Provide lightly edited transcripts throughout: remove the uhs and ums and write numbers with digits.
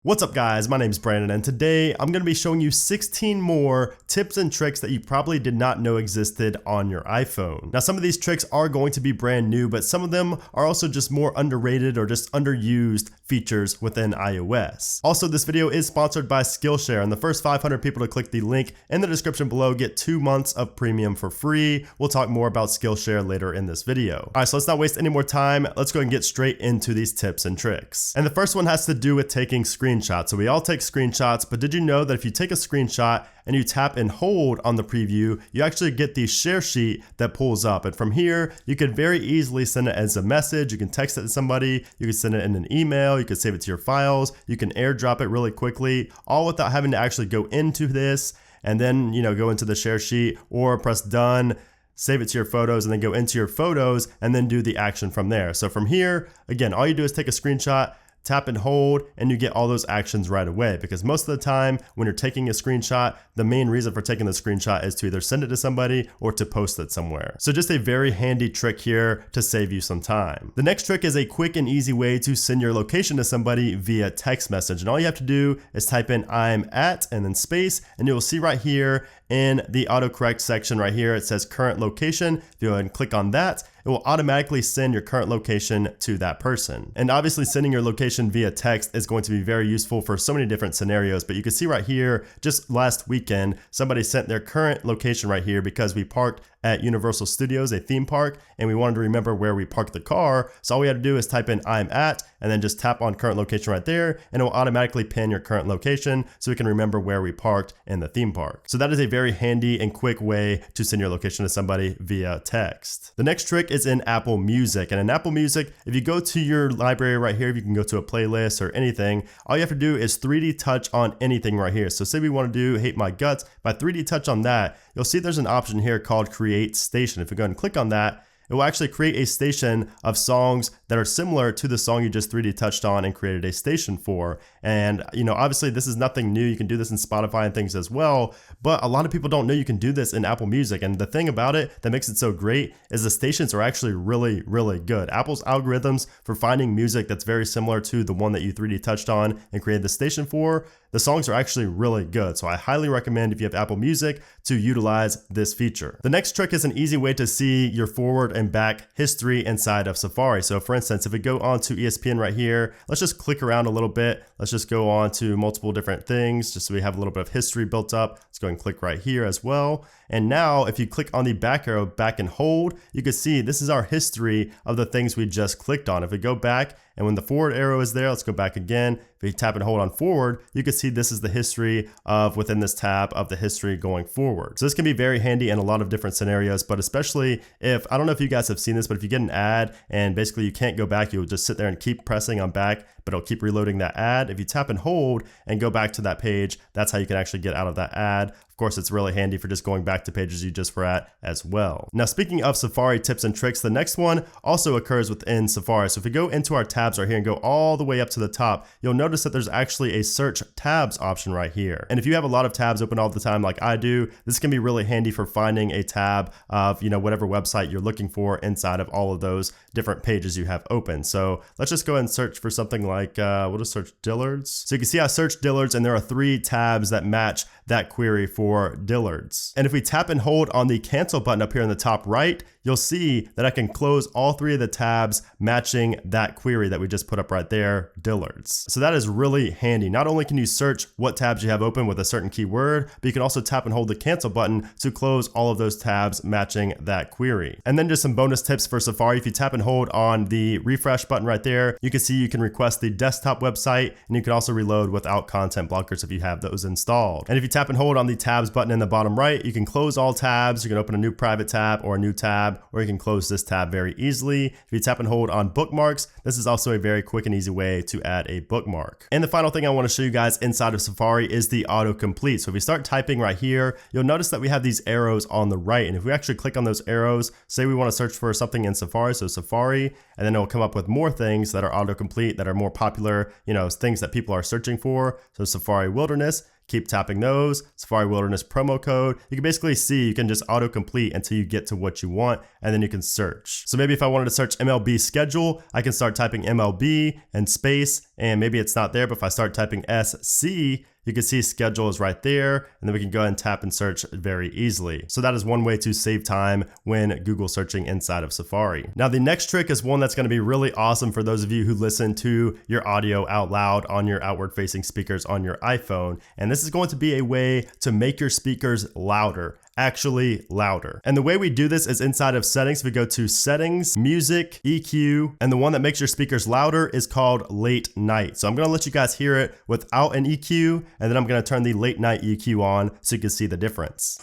What's up guys, my name is Brandon and today I'm going to be showing you 16 more tips and tricks that you probably did not know existed on your iPhone. Now some of these tricks are going to be brand new, but some of them are also just more underrated or just underused features within iOS. Also, this video is sponsored by Skillshare, and the first 500 people to click the link in the description below get 2 months of premium for free. We'll talk more about Skillshare later in this video. Alright, so let's not waste any more time. Let's go ahead and get straight into these tips and tricks. And the first one has to do with taking screenshots. So we all take screenshots, but did you know that if you take a screenshot and you tap and hold on the preview, you actually get the share sheet that pulls up. And from here, you could very easily send it as a message. You can text it to somebody, you can send it in an email, you can save it to your files, you can airdrop it really quickly, all without having to actually go into this and then, go into the share sheet or press done, save it to your photos, and then go into your photos and then do the action from there. So from here, again, all you do is take a screenshot, tap and hold, and you get all those actions right away, because most of the time when you're taking a screenshot, the main reason for taking the screenshot is to either send it to somebody or to post it somewhere. So just a very handy trick here to save you some time. The next trick is a quick and easy way to send your location to somebody via text message. And all you have to do is type in I'm at and then space, and you'll see right here in the autocorrect section right here, it says current location. If you go ahead and click on that, it will automatically send your current location to that person. And obviously sending your location via text is going to be very useful for so many different scenarios, but you can see right here, just last weekend, somebody sent their current location right here because we parked at Universal Studios, a theme park, and we wanted to remember where we parked the car. So all we had to do is type in I'm at, and then just tap on current location right there, and it will automatically pin your current location so we can remember where we parked in the theme park. So that is a very handy and quick way to send your location to somebody via text. The next trick is in Apple Music. And in Apple Music, if you go to your library right here, if you can go to a playlist or anything, all you have to do is 3D touch on anything right here. So say we want to do Hate My Guts, by 3D touch on that, you'll see there's an option here called Create Station. If you go ahead and click on that, it will actually create a station of songs that are similar to the song you just 3D touched on and created a station for. And, obviously this is nothing new. You can do this in Spotify and things as well, but a lot of people don't know you can do this in Apple Music. And the thing about it that makes it so great is the stations are actually really, really good. Apple's algorithms for finding music that's very similar to the one that you 3D touched on and created the station for, the songs are actually really good. So I highly recommend, if you have Apple Music, to utilize this feature. The next trick is an easy way to see your forward and back history inside of Safari. So for instance, if we go on to ESPN right here, let's just click around a little bit. Let's just go on to multiple different things just so we have a little bit of history built up. Let's go and click right here as well. And now if you click on the back arrow, back and hold, you can see this is our history of the things we just clicked on. If we go back, and when the forward arrow is there, let's go back again. If you tap and hold on forward, you can see this is the history of within this tab of the history going forward. So this can be very handy in a lot of different scenarios, but especially if, I don't know if you guys have seen this, but if you get an ad and basically you can't go back, you'll just sit there and keep pressing on back, but it'll keep reloading that ad. If you tap and hold and go back to that page, that's how you can actually get out of that ad. Of course, it's really handy for just going back to pages you just were at as well. Now, speaking of Safari tips and tricks, the next one also occurs within Safari. So if we go into our tabs right here and go all the way up to the top, you'll notice that there's actually a search tabs option right here. And if you have a lot of tabs open all the time like I do, this can be really handy for finding a tab of, whatever website you're looking for inside of all of those different pages you have open. So let's just go ahead and search for something like, we'll just search Dillard's. So you can see I searched Dillard's, and there are 3 tabs that match that query for Dillard's. And if we tap and hold on the cancel button up here in the top right, you'll see that I can close all 3 of the tabs matching that query that we just put up right there, Dillard's. So that is really handy. Not only can you search what tabs you have open with a certain keyword, but you can also tap and hold the cancel button to close all of those tabs matching that query. And then just some bonus tips for Safari. If you tap and hold on the refresh button right there, you can see you can request the desktop website, and you can also reload without content blockers if you have those installed. And if you tap and hold on the tabs button in the bottom right, you can close all tabs. You can open a new private tab or a new tab, or you can close this tab very easily. If you tap and hold on bookmarks, this is also a very quick and easy way to add a bookmark. And the final thing I want to show you guys inside of Safari is the autocomplete. So if we start typing right here, you'll notice that we have these arrows on the right. And if we actually click on those arrows, say we want to search for something in Safari, so Safari, and then it'll come up with more things that are autocomplete that are more popular, things that people are searching for. So Safari Wilderness. keep tapping those, Safari Wilderness promo code. You can basically see you can just autocomplete until you get to what you want, and then you can search. So maybe if I wanted to search MLB schedule, I can start typing MLB and space, and maybe it's not there, but if I start typing SC, you can see schedule is right there, and then we can go ahead and tap and search very easily. So that is one way to save time when Google searching inside of Safari. Now the next trick is one that's going to be really awesome for those of you who listen to your audio out loud on your outward facing speakers on your iPhone. And this is going to be a way to make your speakers louder. Actually louder. And the way we do this is inside of settings. We go to settings, music, EQ, and the one that makes your speakers louder is called late night. So I'm gonna let you guys hear it without an EQ, and then I'm gonna turn the late night EQ on so you can see the difference.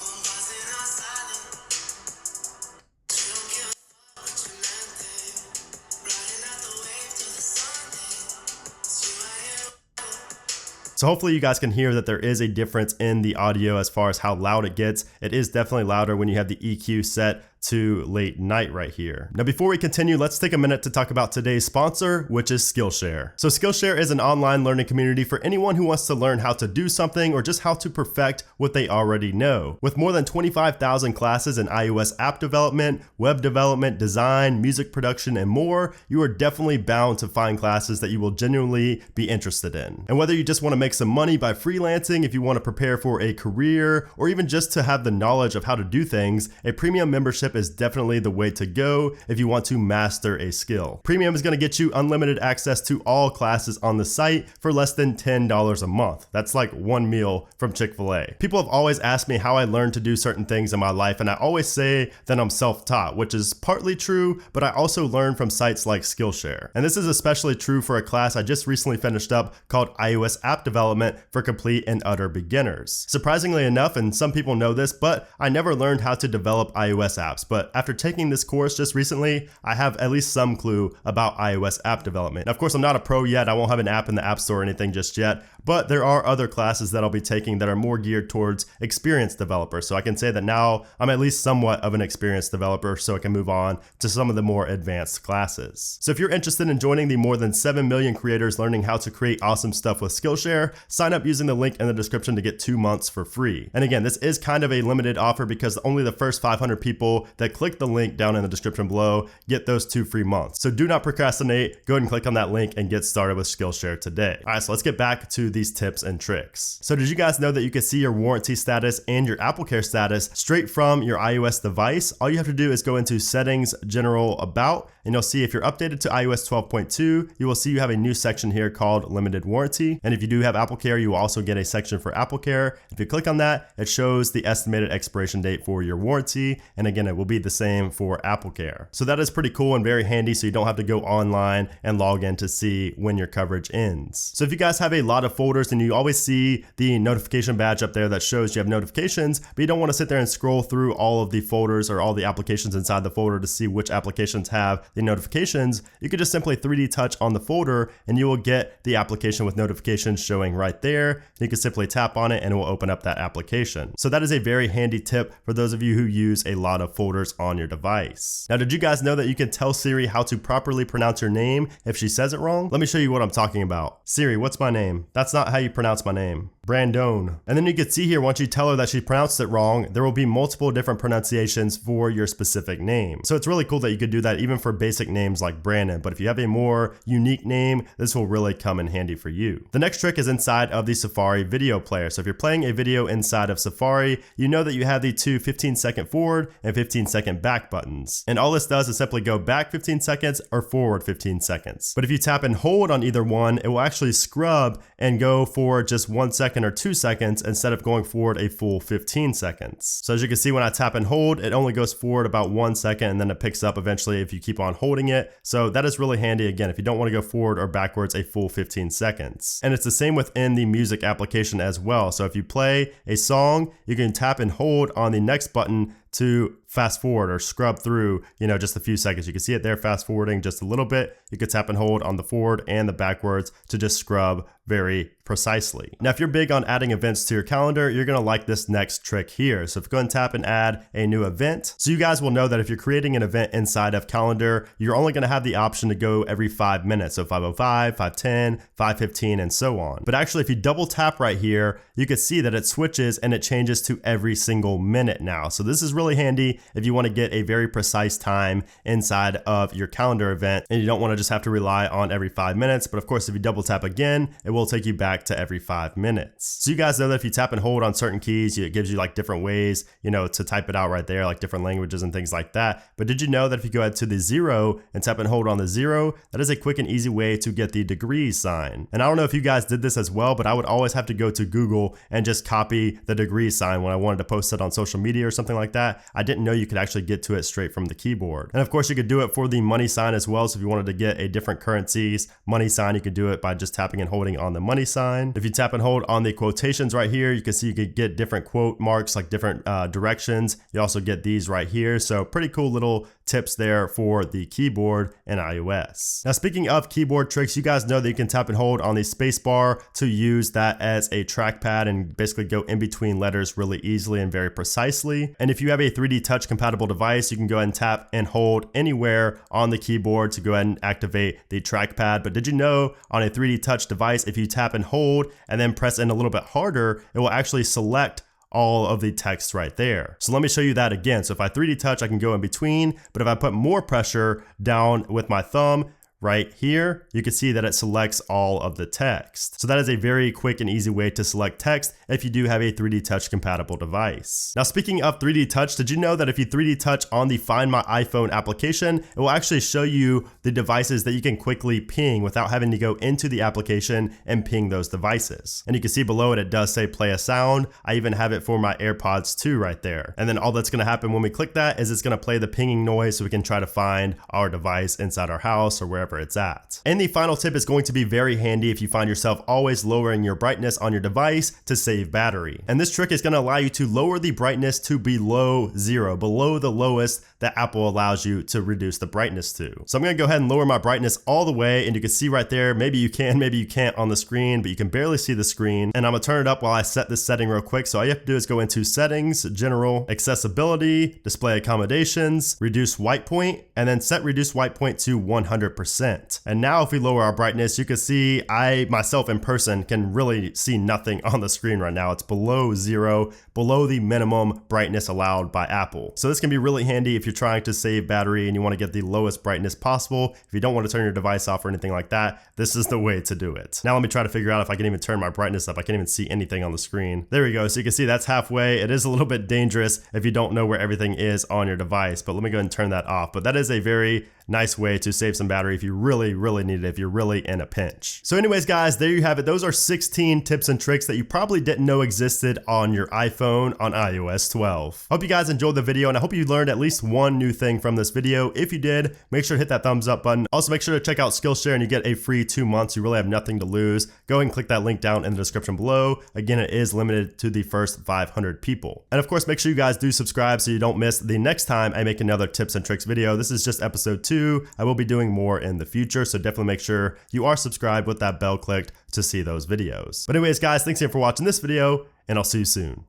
So hopefully you guys can hear that there is a difference in the audio as far as how loud it gets. It is definitely louder when you have the EQ set to late night right here. Now before we continue, let's take a minute to talk about today's sponsor, which is Skillshare. So Skillshare is an online learning community for anyone who wants to learn how to do something or just how to perfect what they already know. With more than 25,000 classes in iOS app development, web development, design, music production, and more, you are definitely bound to find classes that you will genuinely be interested in. And whether you just want to make some money by freelancing, if you want to prepare for a career, or even just to have the knowledge of how to do things, a premium membership is definitely the way to go if you want to master a skill. Premium is going to get you unlimited access to all classes on the site for less than $10 a month. That's like one meal from Chick-fil-A. People have always asked me how I learned to do certain things in my life, and I always say that I'm self-taught, which is partly true, but I also learn from sites like Skillshare. And this is especially true for a class I just recently finished up called iOS App Development for Complete and Utter Beginners. Surprisingly enough, and some people know this, but I never learned how to develop iOS apps. But after taking this course just recently, I have at least some clue about iOS app development. Now, of course, I'm not a pro yet. I won't have an app in the App Store or anything just yet, but there are other classes that I'll be taking that are more geared towards experienced developers. So I can say that now I'm at least somewhat of an experienced developer, so I can move on to some of the more advanced classes. So if you're interested in joining the more than 7 million creators learning how to create awesome stuff with Skillshare, sign up using the link in the description to get 2 months for free. And again, this is kind of a limited offer because only the first 500 people that click the link down in the description below get those 2 free months. So do not procrastinate. Go ahead and click on that link and get started with Skillshare today. All right, so let's get back to these tips and tricks. So did you guys know that you can see your warranty status and your AppleCare status straight from your iOS device? All you have to do is go into Settings, General, About, and you'll see if you're updated to iOS 12.2, you will see you have a new section here called Limited Warranty. And if you do have AppleCare, you will also get a section for AppleCare. If you click on that, it shows the estimated expiration date for your warranty. And again, it will be the same for AppleCare. So that is pretty cool and very handy, so you don't have to go online and log in to see when your coverage ends. So if you guys have a lot of folders and you always see the notification badge up there that shows you have notifications, but you don't want to sit there and scroll through all of the folders or all the applications inside the folder to see which applications have the notifications, you could just simply 3D touch on the folder and you will get the application with notifications showing right there. You can simply tap on it and it will open up that application. So that is a very handy tip for those of you who use a lot of folders on your device. Now, did you guys know that you can tell Siri how to properly pronounce your name if she says it wrong? Let me show you what I'm talking about. Siri, what's my name? That's not how you pronounce my name. Brandon. And then you can see here, once you tell her that she pronounced it wrong, there will be multiple different pronunciations for your specific name. So it's really cool that you could do that even for basic names like Brandon. But if you have a more unique name, this will really come in handy for you. The next trick is inside of the Safari video player. So if you're playing a video inside of Safari, you know that you have the two 15-second forward and 15-second back buttons. And all this does is simply go back 15 seconds or forward 15 seconds. But if you tap and hold on either one, it will actually scrub and go for just 1 second or 2 seconds instead of going forward a full 15 seconds. So as you can see, when I tap and hold, it only goes forward about 1 second and then it picks up eventually if you keep on holding it. So that is really handy again if you don't want to go forward or backwards a full 15 seconds. And it's the same within the music application as well. So if you play a song, you can tap and hold on the next button to fast forward or scrub through, just a few seconds. You can see it there, fast forwarding just a little bit. You could tap and hold on the forward and the backwards to just scrub very precisely. Now, if you're big on adding events to your calendar, you're gonna like this next trick here. So if you go and tap and add a new event, so you guys will know that if you're creating an event inside of Calendar, you're only gonna have the option to go every 5 minutes. So 5:05, 5:10, 5:15, and so on. But actually, if you double tap right here, you can see that it switches and it changes to every single minute now. So this is really handy if you wanna get a very precise time inside of your calendar event and you don't wanna just have to rely on every 5 minutes. But of course, if you double tap again, it will take you back to every 5 minutes. So you guys know that if you tap and hold on certain keys, it gives you like different ways, to type it out right there, like different languages and things like that. But did you know that if you go ahead to the 0 and tap and hold on the 0, that is a quick and easy way to get the degrees sign. And I don't know if you guys did this as well, but I would always have to go to Google and just copy the degrees sign when I wanted to post it on social media or something like that. I didn't know you could actually get to it straight from the keyboard. And of course, you could do it for the money sign as well. So if you wanted to get a different currency's money sign, you could do it by just tapping and holding on the money sign. If you tap and hold on the quotations right here, you can see you could get different quote marks, like different directions. You also get these right here. So pretty cool little tips there for the keyboard in iOS. Now, speaking of keyboard tricks, you guys know that you can tap and hold on the space bar to use that as a trackpad and basically go in between letters really easily and very precisely. And if you have a 3D Touch compatible device, you can go ahead and tap and hold anywhere on the keyboard to go ahead and activate the trackpad. But did you know on a 3D Touch device, if you tap and hold and then press in a little bit harder, it will actually select all of the text right there. So let me show you that again. So if I 3D touch, I can go in between, but if I put more pressure down with my thumb, right here, you can see that it selects all of the text. So that is a very quick and easy way to select text if you do have a 3D Touch compatible device. Now, speaking of 3D Touch, did you know that if you 3D Touch on the Find My iPhone application, it will actually show you the devices that you can quickly ping without having to go into the application and ping those devices. And you can see below it, it does say play a sound. I even have it for my AirPods 2 right there. And then all that's gonna happen when we click that is it's gonna play the pinging noise so we can try to find our device inside our house or wherever it's at. And the final tip is going to be very handy if you find yourself always lowering your brightness on your device to save battery. And this trick is going to allow you to lower the brightness to below 0, below the lowest that Apple allows you to reduce the brightness to. So I'm going to go ahead and lower my brightness all the way, and you can see right there, maybe you can, maybe you can't on the screen, but you can barely see the screen. And I'm going to turn it up while I set this setting real quick. So all you have to do is go into Settings, General, Accessibility, Display Accommodations, Reduce White Point, and then set Reduce White Point to 100%. And now if we lower our brightness, you can see I myself in person can really see nothing on the screen right now. It's below 0, below the minimum brightness allowed by Apple. So this can be really handy if you're trying to save battery and you want to get the lowest brightness possible. If you don't want to turn your device off or anything like that, this is the way to do it. Now let me try to figure out if I can even turn my brightness up. I can't even see anything on the screen. There we go. So you can see that's halfway. It is a little bit dangerous if you don't know where everything is on your device, but let me go ahead and turn that off. But that is a very nice way to save some battery if you really need it, if you're really in a pinch. So anyways, guys, there you have it. Those are 16 tips and tricks that you probably didn't know existed on your iPhone on iOS 12. Hope you guys enjoyed the video, and I hope you learned at least one new thing from this video. If you did, make sure to hit that thumbs up button. Also, make sure to check out Skillshare and you get a free 2 months. You really have nothing to lose. Go ahead and click that link down in the description below. Again, it is limited to the first 500 people. And of course, make sure you guys do subscribe so you don't miss the next time I make another tips and tricks video. This is just episode 2. I will be doing more in the future, so definitely make sure you are subscribed with that bell clicked to see those videos. But anyways, guys, thanks again for watching this video, and I'll see you soon.